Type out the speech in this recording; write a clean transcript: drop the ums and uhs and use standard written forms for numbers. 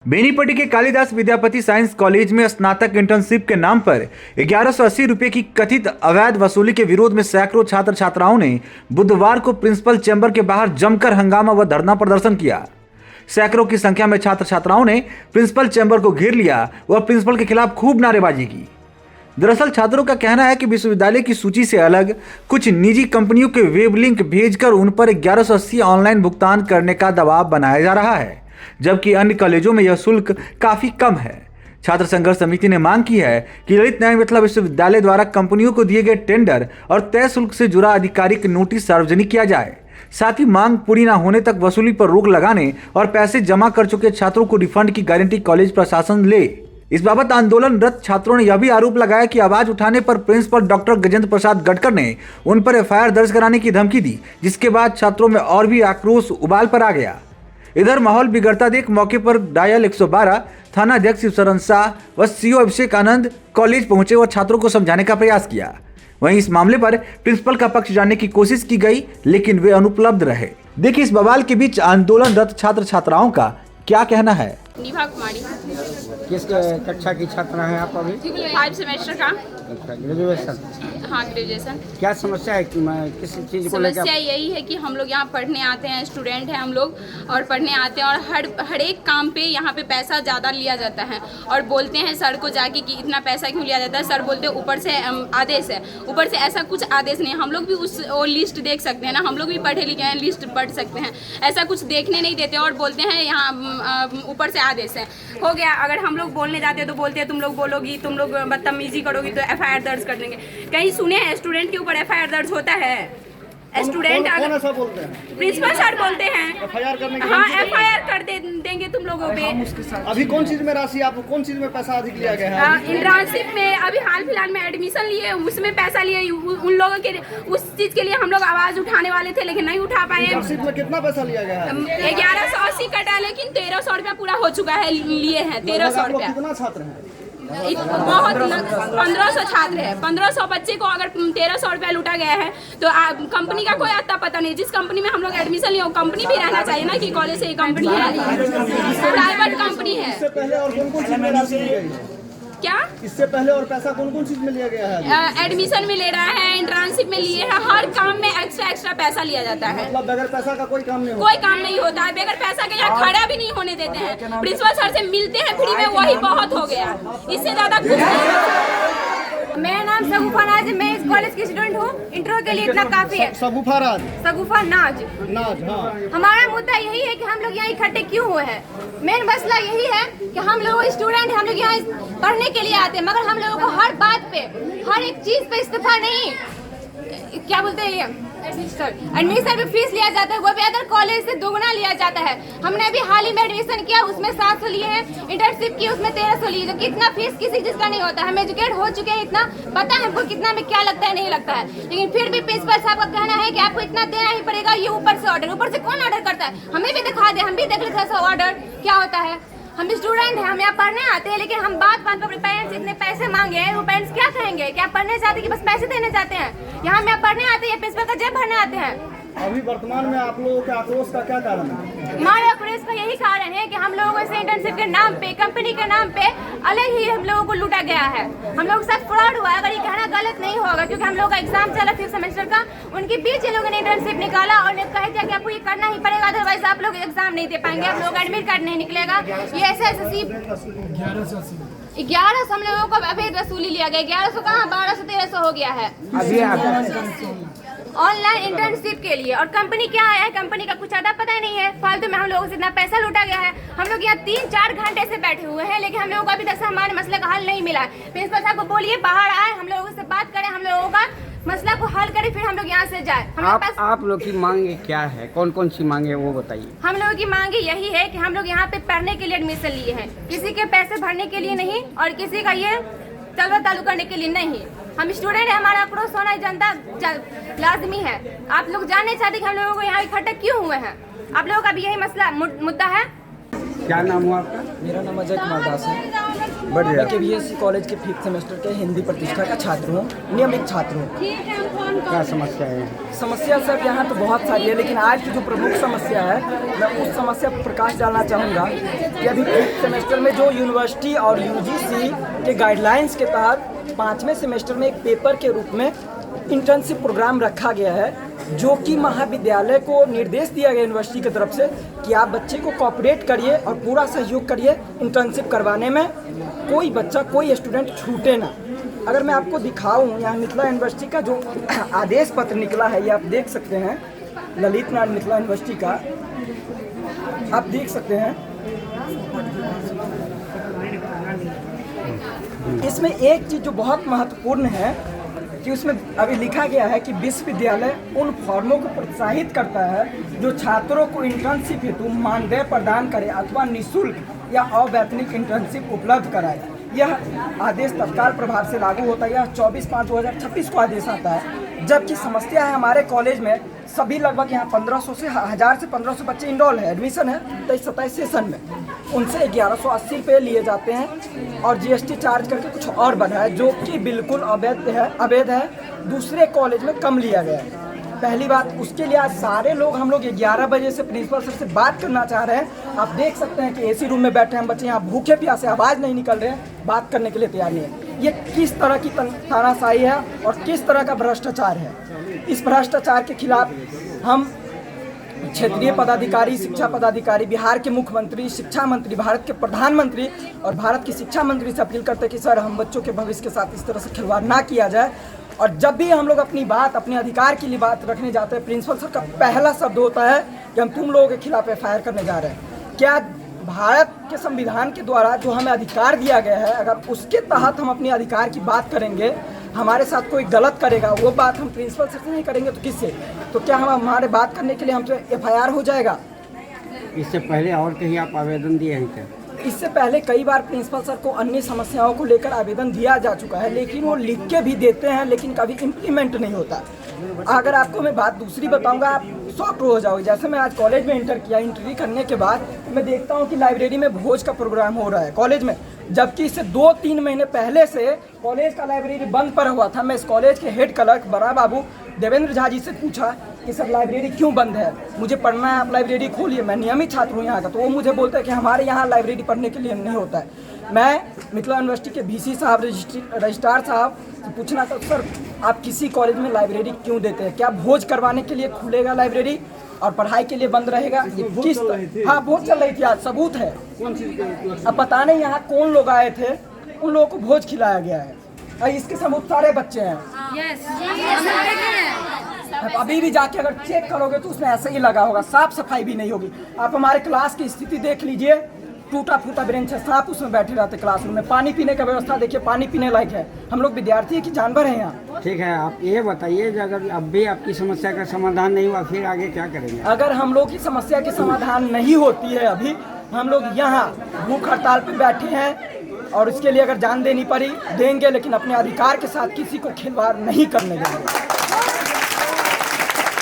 बेनीपट्टी के Kalidas Vidyapati science college में स्नातक इंटर्नशिप के नाम पर 1180 रुपए की कथित अवैध वसूली के विरोध में सैकड़ों छात्र छात्राओं ने बुधवार को प्रिंसिपल चैम्बर के बाहर जमकर हंगामा व धरना प्रदर्शन किया। सैकड़ों की संख्या में छात्र छात्राओं ने प्रिंसिपल चैम्बर को घेर लिया व प्रिंसिपल के खिलाफ खूब नारेबाजी की। दरअसल छात्रों का कहना है कि विश्वविद्यालय की सूची से अलग कुछ निजी कंपनियों के वेब लिंक भेजकर उन पर 1180 ऑनलाइन भुगतान करने का दबाव बनाया जा रहा है, जबकि अन्य कॉलेजों में यह शुल्क काफी कम है। छात्र संघर्ष समिति ने मांग की है कि ललित नारायण मिथिला विश्वविद्यालय द्वारा कंपनियों को दिए गए टेंडर और तय शुल्क से जुड़ा आधिकारिक नोटिस सार्वजनिक किया जाए। साथ ही मांग पूरी न होने तक वसूली पर रोक लगाने और पैसे जमा कर चुके छात्रों को रिफंड की गारंटी कॉलेज प्रशासन ले। इस बाबत आंदोलनरत छात्रों ने यह भी आरोप लगाया कि आवाज उठाने पर प्रिंसिपल डॉक्टर गजेंद्र प्रसाद गडकर ने उन पर एफआईआर दर्ज कराने की धमकी दी, जिसके बाद छात्रों में और भी आक्रोश उबाल पर आ गया। इधर माहौल बिगड़ता देख मौके पर डायल 112 थाना अध्यक्ष शिवशरण शाह व सीओ अभिषेक आनंद कॉलेज पहुंचे और छात्रों को समझाने का प्रयास किया। वहीं इस मामले पर प्रिंसिपल का पक्ष जानने की कोशिश की गई, लेकिन वे अनुपलब्ध रहे। देखिए इस बवाल के बीच आंदोलनरत छात्र छात्राओं का क्या कहना है। निभा कुमारी। किस कक्षा की छात्रा हैं आप अभी? 5 सेमेस्टर का। ग्रेजुएशन? हाँ, ग्रेजुएशन। क्या समस्या है कि मैं किस चीज़ को लेकर? समस्या यही है कि हम लोग यहाँ पढ़ने आते हैं, स्टूडेंट हैं हम लोग और पढ़ने आते हैं और हर एक काम पे यहाँ पे पैसा ज़्यादा लिया जाता है और बोलते हैं सर को जाके कि इतना पैसा क्यों लिया जाता है। सर बोलते हैं ऊपर से आदेश है, ऊपर से ऐसा कुछ आदेश नहीं है। हम लोग भी वो लिस्ट देख सकते हैं ना, हम लोग भी पढ़े लिखे हैं, लिस्ट पढ़ सकते हैं। ऐसा कुछ देखने नहीं देते और बोलते हैं यहाँ ऊपर से आदेश है। हो गया, अगर हम लोग बोलने जाते हैं तो बोलते हैं तुम लोग बोलोगी, तुम लोग बदतमीजी करोगी तो एफआईआर दर्ज कर देंगे। कहीं सुने हैं स्टूडेंट के ऊपर एफआईआर दर्ज होता है? स्टूडेंट कौन ऐसा बोलते हैं? प्रिंसिपल सर बोलते हैं एफआईआर करने हाँ एफआईआर कर देंगे तुम लोगों पे। अभी कौन चीज में राशि, आपको कौन चीज में पैसा अधिक लिया गया है? इंटर्नशिप में अभी हाल फिलहाल में एडमिशन लिए, उसमें पैसा लिए। उन लोगों के उस चीज के लिए हम लोग आवाज उठाने वाले थे लेकिन नहीं उठा पाए। इंटर्नशिप में कितना पैसा लिया गया है? 1180 कटा, लेकिन 1300 रुपया पूरा हो चुका है, लिए हैं 1300 रुपया। कितना छात्र हैं? बहुत 1500 छात्र है। 1500 बच्चे को अगर 1300 रुपया लूटा गया है तो कंपनी का कोई आता पता नहीं। जिस कंपनी में हम लोग एडमिशन लिए वो कंपनी भी रहना चाहिए ना कि कॉलेज से ये कंपनी है, प्राइवेट कंपनी है। इससे पहले और कौन-कौन चीज में राशि ली गई है? क्या इससे पहले और पैसा कौन-कौन चीज में लिया गया है? एडमिशन में ले रहा है, इंटर्नशिप में लिए है, हर काम में एक्स्ट्रा पैसा लिया जाता है। मतलब बगैर पैसा का कोई काम नहीं होता? कोई काम नहीं होता है बगैर पैसा के। यहाँ खड़ा भी नहीं होने देते हैं। प्रिंसिपल सर से मिलते हैं फ्री में, वही बहुत हो गया, इससे ज्यादा कुछ नहीं। मेरा नाम सगुफा नाज है, मैं इस कॉलेज की स्टूडेंट हूँ। इंटरव्यू के लिए इतना काफी है। सगुफा नाज। हाँ। हमारा मुद्दा यही है कि हम लोग यहाँ इकट्ठे क्यों हुए हैं। मेन मसला यही है कि हम लोग स्टूडेंट हैं, हम लोग यहाँ पढ़ने के लिए आते हैं, मगर हम लोगों को हर बात पे, हर एक चीज पे इस्तीफा नहीं, क्या बोलते हैं, एडमिशन पे फीस लिया जाता है, वो भी अदर कॉलेज से दोगुना लिया जाता है। हमने अभी हाल ही में एडमिशन किया, उसमें 700 लिए हैं, इंटर्नशिप की उसमें 1300 लिए, जबकि इतना फीस किसी चीज का नहीं होता। हम एजुकेट हो चुके हैं, इतना पता है हमको कितना में क्या लगता है नहीं लगता है, लेकिन फिर भी प्रिंसिपल साहब का कहना है कि आपको इतना देना ही पड़ेगा। ये ऊपर से ऑर्डर, ऊपर से कौन ऑर्डर करता है? हमें भी दिखा दे, हम भी देख लेते हैं ऑर्डर क्या होता है। हम स्टूडेंट हैं, हम यहाँ पढ़ने आते हैं, लेकिन हम बात पर अपने पेरेंट्स इतने पैसे मांगे हैं, वो पेरेंट्स क्या कहेंगे? क्या पढ़ने चाहते हैं कि बस पैसे देने चाहते हैं? यहाँ हम यहाँ पढ़ने आते हैं, प्रिंसिपल का जेब भरने आते हैं। अभी वर्तमान में आप लोगों के आक्रोश का क्या कारण है? हमारे आक्रोश का यही कारण है कि हम लोगों से इंटर्नशिप के नाम पे, कंपनी के नाम पे अलग ही हम लोगों को लूटा गया है। हम लोग के साथ फ्रॉड हुआ है। अगर ये कहना गलत नहीं होगा, क्योंकि हम लोग का एग्जाम चला 5th सेमेस्टर का, उनके बीच इन लोगों ने इंटर्नशिप निकाला और कहा था कि आपको ये करना ही पड़ेगा, अदरवाइज आप लोग एग्जाम नहीं दे पाएंगे, आप लोग एडमिट कार्ड नहीं निकलेगा। ये ऐसे 1100 हम लोगों को अवैध वसूली लिया गया। 1100 कहाँ, 1200 1300 हो गया है ऑनलाइन इंटर्नशिप के लिए। और कंपनी क्या है, कंपनी का कुछ ज्यादा पता ही नहीं है। फालतू में हम लोगों से इतना पैसा लूटा गया है। हम लोग यहाँ 3-4 घंटे से बैठे हुए हैं, लेकिन हम लोगों को अभी तक हमारे मसले का हल नहीं मिला है। प्रिंसिपल साहब को बोलिए बाहर आए, हम लोगों से बात करें, हम लोगों का मसला को हल करें, फिर हम लोग यहाँ से जाए। आप लोग की मांगे क्या है, कौन कौन सी मांगे वो बताइए। हम लोगों की मांगे यही है कि हम लोग यहाँ पे पढ़ने के लिए एडमिशन लिए हैं, किसी के पैसे भरने के लिए नहीं और किसी का ये तलवा तालु करने के लिए नहीं। हम स्टूडेंट हैं, हमारा आक्रोश होना जनता लाजमी है। आप लोग जानने चाहते हैं कि हम लोगों को यहाँ इकट्ठा क्यों हुए हैं। आप लोगों का भी यही मसला मुद्दा है। क्या नाम हुआ आपका? मेरा नाम अजय कुमार दास है। मैं KVSC कॉलेज के 5th सेमेस्टर के हिंदी प्रतिष्ठा का छात्र हूँ, नियमित छात्र हूँ। क्या समस्या है? समस्या सर यहाँ तो बहुत सारी है, लेकिन आज की जो प्रमुख समस्या है मैं उस समस्या पर प्रकाश डालना चाहूँगा कि अभी 5th सेमेस्टर में जो यूनिवर्सिटी और UGC के गाइडलाइंस के तहत 5वें सेमेस्टर में एक पेपर के रूप में इंटर्नशिप प्रोग्राम रखा गया है, जो कि महाविद्यालय को निर्देश दिया गया यूनिवर्सिटी की तरफ से कि आप बच्चे को कोऑपरेट करिए और पूरा सहयोग करिए इंटर्नशिप करवाने में, कोई बच्चा कोई स्टूडेंट छूटे ना। अगर मैं आपको दिखाऊं, यहाँ मिथिला यूनिवर्सिटी का जो आदेश पत्र निकला है, ये आप देख सकते हैं, ललित नारायण मिथिला यूनिवर्सिटी का आप देख सकते हैं। इसमें एक चीज़ जो बहुत महत्वपूर्ण है कि उसमें अभी लिखा गया है कि विश्वविद्यालय उन फॉर्मों को प्रोत्साहित करता है जो छात्रों को इंटर्नशिप हेतु मानदेय प्रदान करे अथवा निःशुल्क या अवैतनिक इंटर्नशिप उपलब्ध कराए। यह आदेश तत्काल प्रभाव से लागू होता है। यह 24/5/2026 को आदेश आता है। जबकि समस्या है हमारे कॉलेज में सभी लगभग यहाँ 1500 से 1000 से 1500 बच्चे इनरोल है, एडमिशन है 23-27 सेशन में। उनसे 1180 रुपये लिए जाते हैं और GST चार्ज करके कुछ और बढ़ा है, जो कि बिल्कुल अवैध है। दूसरे कॉलेज में कम लिया गया है। पहली बात, उसके लिए आज सारे लोग हम लोग 11 बजे से प्रिंसिपल सर से बात करना चाह रहे हैं। आप देख सकते हैं कि AC रूम में बैठे हैं बच्चे, यहाँ भूखे प्यासे आवाज़ नहीं निकल रहे हैं, बात करने के लिए तैयार नहीं है। ये किस तरह की तानाशाही है और किस तरह का भ्रष्टाचार है। इस भ्रष्टाचार के खिलाफ हम क्षेत्रीय पदाधिकारी, शिक्षा पदाधिकारी, बिहार के मुख्यमंत्री, शिक्षा मंत्री, भारत के प्रधानमंत्री और भारत की शिक्षा मंत्री से अपील करते हैं कि सर, हम बच्चों के भविष्य के साथ इस तरह से खिलवाड़ ना किया जाए। और जब भी हम लोग अपनी बात, अपने अधिकार के लिए बात रखने जाते हैं, प्रिंसिपल सर का पहला शब्द होता है कि हम तुम लोगों के खिलाफ FIR करने जा रहे हैं। क्या भारत के संविधान के द्वारा जो हमें अधिकार दिया गया है, अगर उसके तहत हम अपने अधिकार की बात करेंगे, हमारे साथ कोई गलत करेगा, वो बात हम प्रिंसिपल सर से नहीं करेंगे तो किससे? तो क्या हम हमारे बात करने के लिए हमसे FIR हो जाएगा? इससे पहले और कहीं आप आवेदन दिए हैं क्या? इससे पहले कई बार प्रिंसिपल सर को अन्य समस्याओं को लेकर आवेदन दिया जा चुका है, लेकिन वो लिख के भी देते हैं, लेकिन कभी इम्प्लीमेंट नहीं होता। अगर आपको मैं बात दूसरी बताऊंगा, आप शॉक्ड हो जाओगे। जैसे मैं आज कॉलेज में इंटरव्यू करने के बाद मैं देखता हूं कि लाइब्रेरी में भोज का प्रोग्राम हो रहा है कॉलेज में, जबकि इससे 2-3 महीने पहले से कॉलेज का लाइब्रेरी बंद पड़ा हुआ था। मैं इस कॉलेज के हेड क्लर्क बड़ा बाबू देवेंद्र झा जी से पूछा कि सर, लाइब्रेरी क्यों बंद है, मुझे पढ़ना है, आप लाइब्रेरी खोलिए, मैं नियमित छात्र हूँ यहाँ का। तो वो मुझे बोलते हैं कि हमारे यहाँ लाइब्रेरी पढ़ने के लिए नहीं होता है। मैं मिथिला यूनिवर्सिटी के VC साहब, रजिस्ट्रार साहब से पूछना था, सर आप किसी कॉलेज में लाइब्रेरी क्यों देते हैं? क्या भोज करवाने के लिए खुलेगा लाइब्रेरी और पढ़ाई के लिए बंद रहेगा? किस? हाँ, भोज चल रही थी आज, सबूत है। अब पता नहीं यहाँ कौन लोग आए थे, उन लोगों को भोज खिलाया गया है। इसके सबूत सारे बच्चे हैं। अभी भी जाके अगर चेक करोगे तो उसमें ऐसे ही लगा होगा, साफ सफाई भी नहीं होगी। आप हमारे क्लास की स्थिति देख लीजिए, टूटा फूटा बेंच है, सांप उसमें बैठे रहते क्लासरूम में। पानी पीने का व्यवस्था देखिए, पानी पीने लायक है। हम लोग विद्यार्थी की जानवर हैं यहाँ। ठीक है, आप ये बताइए, अगर अब भी आपकी समस्या का समाधान नहीं हुआ, फिर आगे क्या करेंगे? अगर हम लोग की समस्या की समाधान नहीं होती है, अभी हम लोग यहाँ भूख हड़ताल पे बैठे हैं और इसके लिए अगर जान देनी पड़ी देंगे, लेकिन अपने अधिकार के साथ किसी को खिलवाड़ नहीं करने देंगे।